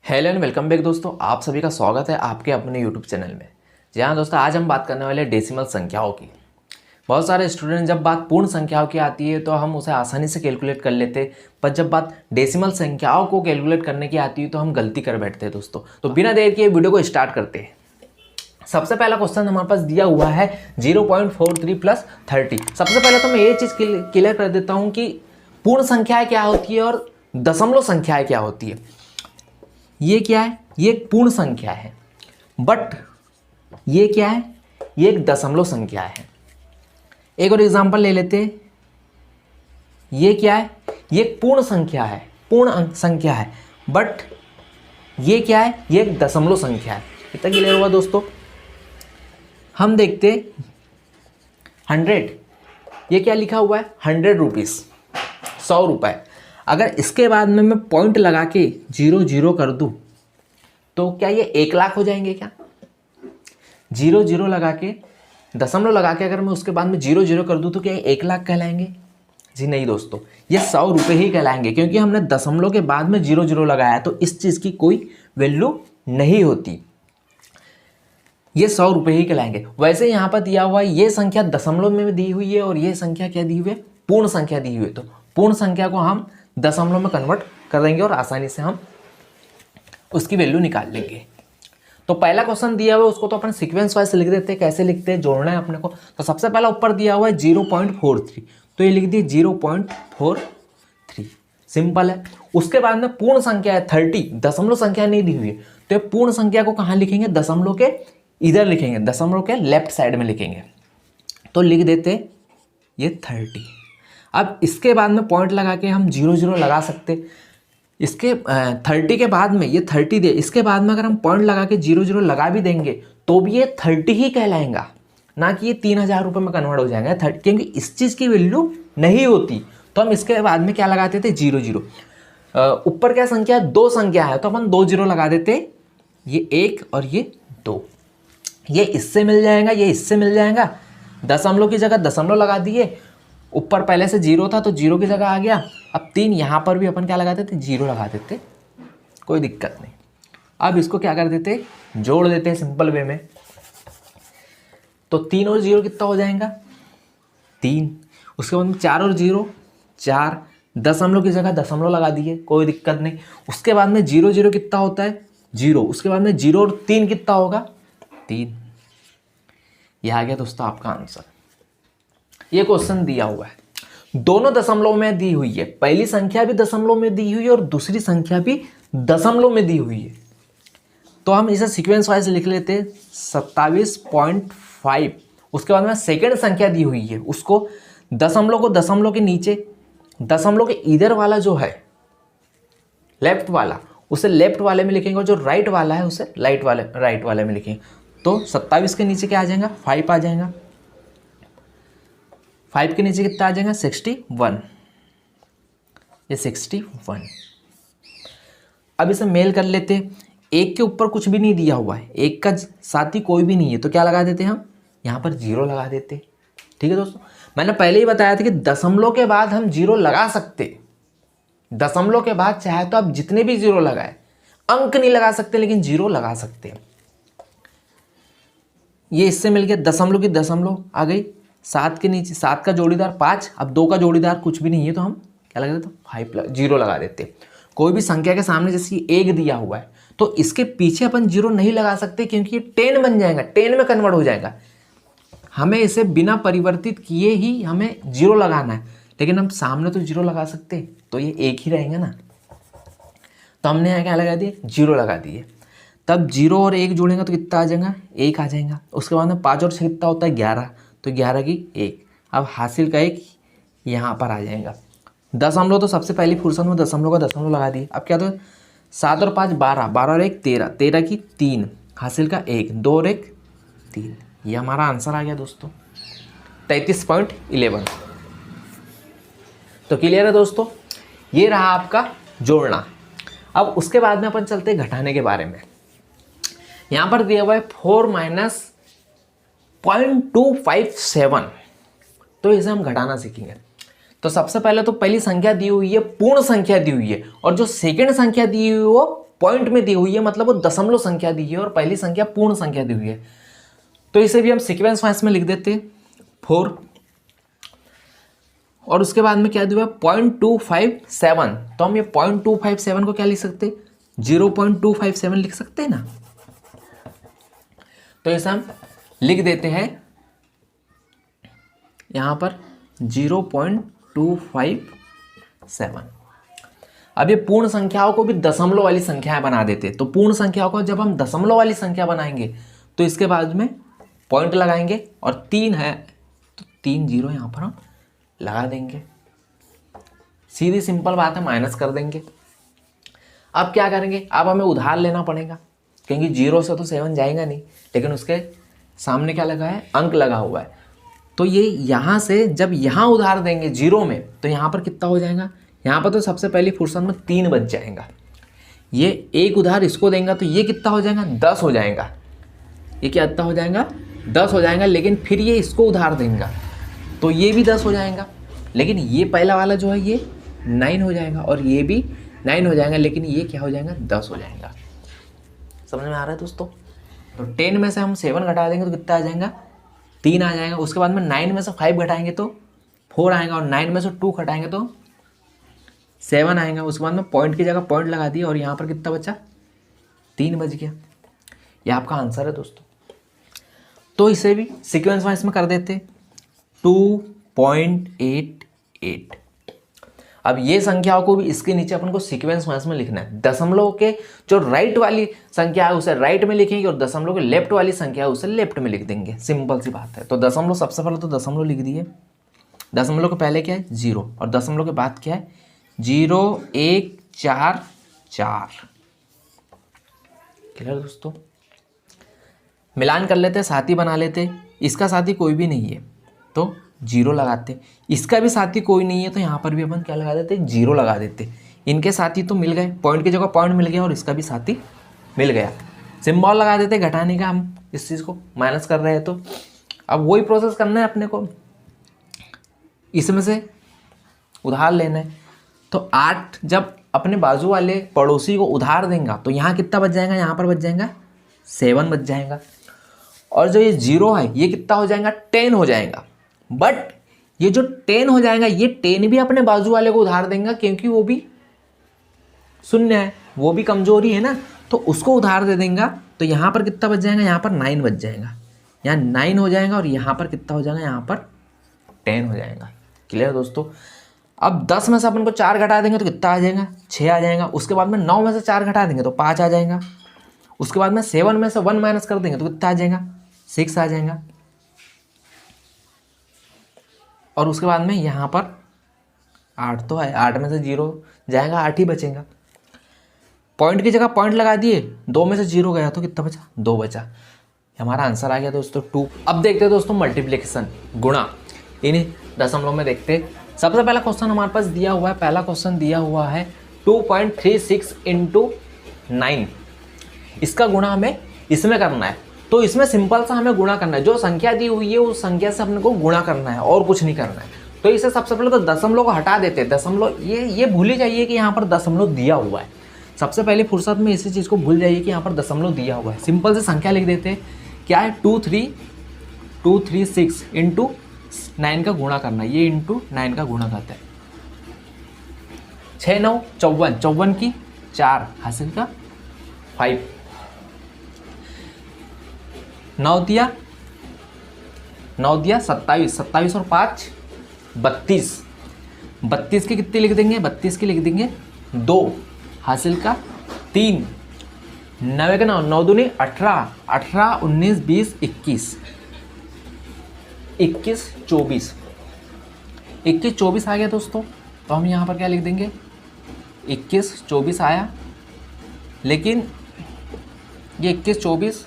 Hello and welcome back दोस्तों, आप सभी का स्वागत है आपके अपने यूट्यूब चैनल में। जी हाँ दोस्तों, आज हम बात करने वाले हैं डेसिमल संख्याओं की। बहुत सारे स्टूडेंट जब बात पूर्ण संख्याओं की आती है तो हम उसे आसानी से कैलकुलेट कर लेते हैं, पर जब बात डेसिमल संख्याओं को कैलकुलेट करने की आती है तो हम गलती कर बैठते हैं दोस्तों। तो बिना देर किए वीडियो को स्टार्ट करते हैं। सबसे पहला क्वेश्चन हमारे पास दिया हुआ है 0.43 प्लस 30। सबसे पहले तो मैं ये चीज़ क्लियर कर देता हूँ कि पूर्ण संख्याएं क्या होती है और दशमलव संख्याएं क्या होती है। ये क्या है? ये एक पूर्ण संख्या है, बट ये क्या है? ये एक दशमलव संख्या है। एक और एग्जांपल ले लेते हैं। ये क्या है? ये एक पूर्ण संख्या है, पूर्ण अंक संख्या है, बट ये क्या है? ये एक दशमलव संख्या है। कितना क्लियर हुआ दोस्तों? हम देखते 100, ये क्या लिखा हुआ है? 100 रुपीज़, 100 रुपये। अगर इसके बाद में मैं पॉइंट लगा के 0 कर दूं तो क्या ये 1 लाख हो जाएंगे क्या? 0 लगा के, दशमलव लगा के अगर मैं उसके बाद में 0 कर दूं तो क्या ये 1 लाख कहलाएंगे? जी नहीं दोस्तों, ये 100 रुपये ही कहलाएंगे, क्योंकि हमने दशमलव के बाद में 0 लगाया तो इस चीज़ की कोई वैल्यू नहीं होती। ये 100 रुपये ही कहलाएंगे। वैसे यहाँ पर दिया हुआ ये संख्या दशमलव में दी हुई है और ये संख्या क्या दी हुई है? पूर्ण संख्या दी हुई है। तो पूर्ण संख्या को हम दशमलव में कन्वर्ट कर देंगे और आसानी से हम उसकी वैल्यू निकाल लेंगे। तो पहला क्वेश्चन दिया हुआ है उसको तो अपन सीक्वेंस वाइज लिख देते हैं। कैसे लिखते हैं? जोड़ना है अपने को। तो सबसे पहला ऊपर दिया हुआ है 0.43, तो ये लिख दिए 0.43, सिंपल है। उसके बाद में पूर्ण संख्या है 30, दशमलव संख्या नहीं दी हुई है, तो ये पूर्ण संख्या को कहाँ लिखेंगे? दशमलव के इधर लिखेंगे, दशमलव के लेफ्ट साइड में लिखेंगे। तो लिख देते ये 30। अब इसके बाद में पॉइंट लगा के हम 0 लगा सकते। इसके 30 के बाद में ये 30 दे, इसके बाद में अगर हम पॉइंट लगा के 0 लगा भी देंगे तो भी ये 30 ही कहलाएगा, ना कि ये 3000 रुपये में कन्वर्ट हो जाएगा 30, क्योंकि इस चीज़ की वैल्यू नहीं होती। तो हम इसके बाद में क्या लगाते थे? 0। ऊपर क्या संख्या है? 2 संख्या है, तो अपन 2 0 लगा देते। ये 1 और ये 2, ये इससे मिल जाएगा, ये इससे मिल जाएगा। दशमलव की जगह दशमलव लगा दिए, ऊपर पहले से 0 था तो 0 की जगह आ गया। अब 3 यहाँ पर भी अपन क्या लगा देते? 0 लगा देते, कोई दिक्कत नहीं। अब इसको क्या कर देते? जोड़ देते हैं सिंपल वे में। तो 3 और 0 कितना हो जाएगा? 3। उसके बाद में 4 और 0 4, दशमलव की जगह दशमलव लगा दिए, कोई दिक्कत नहीं। उसके बाद में 0 कितना होता है? 0। उसके बाद में 0 और 3 कितना होगा? 3। यह आ गया दोस्तों आपका आंसर। ये क्वेश्चन दिया हुआ है, दोनों दशमलव में दी हुई है। पहली संख्या भी दशमलव में दी हुई है और दूसरी संख्या भी दशमलव में दी हुई है। तो हम इसे सीक्वेंस वाइज लिख लेते हैं 27.5। उसके बाद में सेकेंड संख्या दी हुई है, उसको दशमलव को दशमलव के नीचे, दशमलव के इधर वाला जो है लेफ्ट वाला, उसे लेफ्ट वाले में लिखेंगे और जो राइट वाला है उसे राइट वाले में लिखेंगे। तो 27 के नीचे क्या आ जाएगा? 5 आ जाएगा। 5 के नीचे कितना आ जाएगा? 61। ये 61। अब इसे मेल कर लेते। 1 के ऊपर कुछ भी नहीं दिया हुआ है, 1 का साथी कोई भी नहीं है, तो क्या लगा देते हम? यहाँ पर 0 लगा देते। ठीक है दोस्तों, मैंने पहले ही बताया था कि दशमलव के बाद हम 0 लगा सकते। दशमलव के बाद चाहे तो आप जितने भी 0 लगाए, अंक नहीं लगा सकते लेकिन 0 लगा सकते। ये इससे मिल गया, दशमलव की दशमलव आ गई। 7 के नीचे 7 का जोड़ीदार 5, अब 2 का जोड़ीदार कुछ भी नहीं है तो हम क्या लगा देते? 0 लगा देते। कोई भी संख्या के सामने जैसे 1 दिया हुआ है तो इसके पीछे अपन 0 नहीं लगा सकते, क्योंकि ये 10 बन जाएगा, 10 में कन्वर्ट हो जाएगा। हमें इसे बिना परिवर्तित किए ही हमें 0 लगाना है, लेकिन हम सामने तो 0 लगा सकते, तो ये 1 ही रहेंगे ना। तो हमने यहाँ क्या लगा दिए? 0 लगा दिए। तब 0 और 1 जोड़ेंगे तो कितना आ जाएगा? 1 आ जाएगा। उसके बाद में 5 और 6 कितना होता है? 11, तो 11 की 1। अब हासिल का 1 यहाँ पर आ जाएगा। दशमलव तो सबसे पहली फुर्सत में दशमलव का दशमलव लगा दिए। अब क्या? तो 7 और 5 12, 12 और 1 13, 13 की 3, हासिल का 1, 2 और 1 3। ये हमारा आंसर आ गया दोस्तों, 33.11। तो क्लियर है दोस्तों? ये रहा आपका जोड़ना। अब उसके बाद में अपन चलते हैं घटाने के बारे में। यहाँ पर दिया हुआ है 4 माइनस 0.257, तो इसे हम घटाना सीखेंगे। तो सबसे पहले तो पहली संख्या दी हुई है, पूर्ण संख्या दी हुई है, और जो सेकंड संख्या दी हुई है वो पॉइंट में दी हुई है, मतलब वो दशमलव संख्या दी है और पहली संख्या पूर्ण संख्या दी हुई है। तो इसे भी हम सीक्वेंस वाइज में लिख देते हैं 4, और उसके बाद में क्या दिया है 0.257, तो हम ये 0.257 को क्या लिख सकते हैं 0.257 लिख सकते हैं ना। तो इसे हम लिख देते हैं यहां पर 0.257। अब ये पूर्ण संख्याओं को भी दशमलव वाली संख्याएं बना देते हैं। तो पूर्ण संख्याओं को जब हम दशमलव वाली संख्या बनाएंगे तो इसके बाद में पॉइंट लगाएंगे, और 3 है तो 3 0 यहां पर हम लगा देंगे। सीधी सिंपल बात है, माइनस कर देंगे। अब क्या करेंगे, अब हमें उधार लेना पड़ेगा, क्योंकि 0 से तो 7 जाएगा नहीं, लेकिन उसके सामने क्या लगा है, अंक लगा हुआ है। तो ये यहाँ से जब यहाँ उधार देंगे 0 में, तो यहाँ पर कितना हो जाएगा, यहाँ पर तो सबसे पहली फुर्सत में 3 बच जाएगा। ये एक उधार इसको देंगे तो ये कितना हो जाएगा 10 हो जाएगा। ये क्या कितना हो जाएगा 10 हो जाएगा। लेकिन फिर ये इसको उधार देंगे तो ये भी 10 हो जाएगा, लेकिन ये पहला वाला जो है ये 9 हो जाएगा, और ये भी 9 हो जाएगा, लेकिन ये क्या हो जाएगा 10 हो जाएगा। समझ में आ रहा है दोस्तों। तो 10 में से हम 7 घटा देंगे तो कितना आ जाएगा 3 आ जाएगा। उसके बाद में 9 में से 5 घटाएंगे तो 4 आएगा, और 9 में से 2 घटाएंगे तो 7 आएगा। उसके बाद में पॉइंट की जगह पॉइंट लगा दिया, और यहाँ पर कितना बचा 3 बच गया। ये आपका आंसर है दोस्तों। तो इसे भी सीक्वेंस वाइज में कर देते 2.88। अब ये संख्याओं को भी इसके नीचे अपन को सीक्वेंस वाइज में लिखना है। दशमलव के जो राइट वाली संख्या है उसे राइट में लिखेंगे, और दशमलव के लेफ्ट वाली संख्या है उसे लेफ्ट में लिख देंगे। सिंपल सी बात है। तो दशमलव, सबसे पहले तो दशमलव लिख दिए। दशमलव के पहले क्या है 0, और दशमलव के बाद क्या है 0.144। क्लियर दोस्तों। मिलान कर लेते, साथी बना लेते। इसका साथी कोई भी नहीं है तो 0 लगाते, इसका भी साथी कोई नहीं है तो यहाँ पर भी अपन क्या लगा देते 0 लगा देते। इनके साथी तो मिल गए, पॉइंट की जगह पॉइंट मिल गया, और इसका भी साथी मिल गया। सिंबल लगा देते घटाने का, हम इस चीज़ को माइनस कर रहे हैं तो अब वही प्रोसेस करना है अपने को। इसमें से उधार लेना है तो 8 जब अपने बाजू वाले पड़ोसी को उधार देंगे तो यहाँ कितना बच जाएगा, यहाँ पर बच जाएगा 7 बच जाएगा। और जो ये 0 है ये कितना हो जाएगा 10 हो जाएगा। बट ये जो 10 हो जाएगा ये 10 भी अपने बाजू वाले को उधार देंगे, क्योंकि वो भी शून्य है, वो भी कमजोरी है ना, तो उसको उधार दे देंगे। तो यहाँ पर कितना बच जाएगा, यहाँ पर 9 बच जाएगा, यहाँ 9 हो जाएगा, और यहाँ पर कितना हो जाएगा, यहाँ पर 10 हो जाएगा। क्लियर दोस्तों। अब 10 में से अपन को 4 घटा देंगे तो कितना आ जाएगा 6 आ जाएगा। उसके बाद में 9 में से 4 घटा देंगे तो 5 आ जाएगा। उसके बाद में 7 में से 1 माइनस कर देंगे तो कितना आ जाएगा 6 आ जाएगा। और उसके बाद में यहाँ पर 8 तो है, 8 में से 0 जाएगा, 8 ही बचेगा। पॉइंट की जगह पॉइंट लगा दिए, 2 में से 0 गया तो कितना बचा 2 बचा। हमारा आंसर आ गया दोस्तों 2। अब देखते हैं दोस्तों मल्टीप्लिकेशन, गुणा इन्हीं दशमलव में देखते। सबसे पहला क्वेश्चन हमारे पास दिया हुआ है, पहला क्वेश्चन दिया हुआ है 2.36 × 9। इसका गुणा हमें इसमें करना है। तो इसमें सिंपल सा हमें गुणा करना है, जो संख्या दी हुई है उस संख्या से अपने को गुणा करना है और कुछ नहीं करना है। तो इसे सबसे पहले तो दशमलव को हटा देते हैं। दशमलव ये भूल ही जाइए कि यहाँ पर दशमलव दिया हुआ है। सबसे पहले फुर्सत में इसी चीज़ को भूल जाइए कि यहाँ पर दशमलव दिया हुआ है। सिंपल से संख्या लिख देते हैं, क्या है 236 × 9 का गुणा करना है। ये × 9 का गुणा करते हैं। 6 9 54, 54 की 4 हासिल का 5, 9 दिया 27, 27 और 5 32, 32 की कितनी लिख देंगे, 32 की लिख देंगे 2 हासिल का 3, 9 के 9, 9 दूनी 18, 18 19 20 21, 21 24, 21 24 आ गया दोस्तों। तो हम यहाँ पर क्या लिख देंगे 21 24 आया। लेकिन ये 21 24,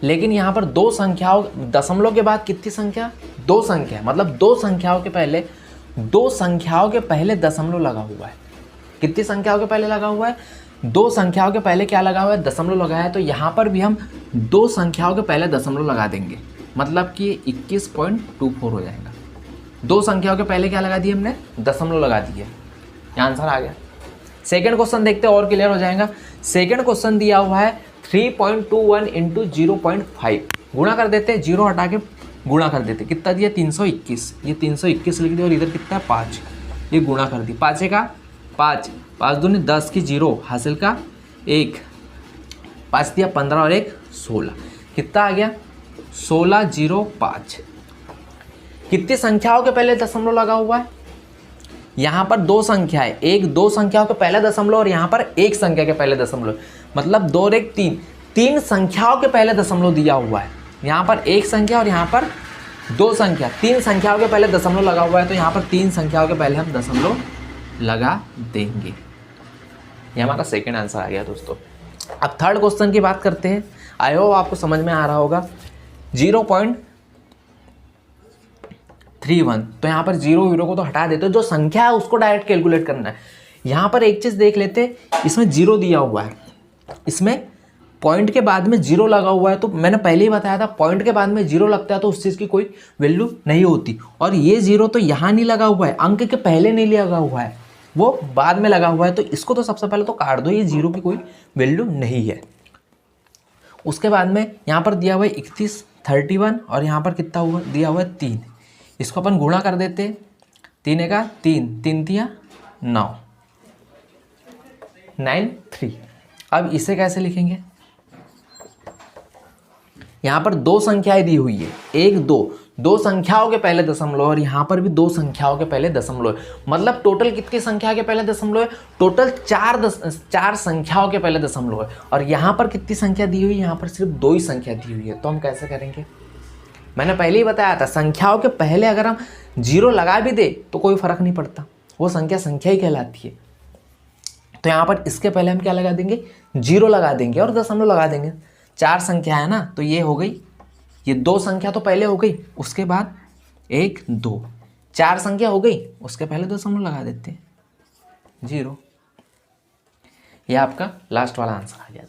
लेकिन यहाँ पर दो संख्याओं, दशमलव के बाद कितनी संख्या, 2 संख्या, मतलब 2 संख्याओं के पहले दशमलव लगा हुआ है। कितनी संख्याओं के पहले लगा हुआ है, 2 संख्याओं के पहले क्या लगा हुआ है, दशमलव लगा है। तो यहाँ पर भी हम 2 संख्याओं के पहले दशमलव लगा देंगे, मतलब कि 21.24 हो जाएगा। 2 संख्याओं के पहले क्या लगा दिए हमने, दशमलव लगा दिया। यहाँ आंसर आ गया। सेकंड क्वेश्चन देखते हैं और क्लियर हो जाएगा। सेकंड क्वेश्चन दिया हुआ है 3.21 इंटू 0.5, गुणा कर देते, जीरो हटा के गुणा कर देते, कितना दिया 321, ये 321 लिख दिया और इधर कितना है 5, ये गुणा कर दी, 5 का 5, 5 दूनी 10 की 0, हासिल का 1, 5 दिया 15 और 1 16, कितना आ गया 1605। कितनी संख्याओं के पहले दशमलव लगा हुआ है? यहाँ पर दो संख्या है, एक दो संख्याओं के पहले दशमलव और यहाँ पर एक संख्या के पहले दशमलव, मतलब 2 और 1 3, तीन संख्याओं के पहले दशमलव दिया हुआ है। यहाँ पर एक संख्या और यहाँ पर दो संख्या, तीन संख्याओं के पहले दशमलव लगा हुआ है, तो यहाँ पर तीन संख्याओं के पहले हम दशमलव लगा देंगे। ये हमारा सेकंड आंसर आ गया दोस्तों। अब थर्ड क्वेश्चन की बात करते हैं। आई होप आपको समझ में आ रहा होगा। 0.31, तो यहाँ पर जीरो वीरो को तो हटा देते हो, जो संख्या है उसको डायरेक्ट कैलकुलेट करना है। यहाँ पर एक चीज़ देख लेते, इसमें जीरो दिया हुआ है, इसमें पॉइंट के बाद में जीरो लगा हुआ है, तो मैंने पहले ही बताया था पॉइंट के बाद में जीरो लगता है तो उस चीज़ की कोई वैल्यू नहीं होती। और ये जीरो तो यहाँ नहीं लगा हुआ है, अंक के पहले नहीं लगा हुआ है, वो बाद में लगा हुआ है, तो इसको तो सबसे पहले तो काट दो, ये जीरो की कोई वैल्यू नहीं है। उसके बाद में यहाँ पर दिया हुआ है 31, 31 और यहाँ पर कितना हुआ दिया हुआ है 3, इसको अपन गुणा कर देते, 3 का 3, 3 दिया 9, 93। अब इसे कैसे लिखेंगे? यहाँ पर दो संख्याएं दी हुई है, 1 2, दो संख्याओं के पहले दशमलव और यहाँ पर भी दो संख्याओं के पहले दशमलव है, मतलब टोटल कितनी संख्या के पहले दशमलव है? टोटल चार संख्याओं के पहले दशमलव है। और यहाँ पर कितनी संख्या दी हुई है? यहाँ पर सिर्फ 2 ही संख्या दी हुई है, तो हम कैसे करेंगे? मैंने पहले ही बताया था, संख्याओं के पहले अगर हम जीरो लगा भी दे तो कोई फर्क नहीं पड़ता, वो संख्या ही कहलाती है। तो यहाँ पर इसके पहले हम क्या लगा देंगे? जीरो लगा देंगे और दशमलव लगा देंगे। 4 संख्या है ना, तो ये हो गई, ये 2 संख्या तो पहले हो गई, उसके बाद 1 2, 4 संख्या हो गई, उसके पहले दशमलव लगा देते हैं 0। ये आपका लास्ट वाला आंसर आ गया।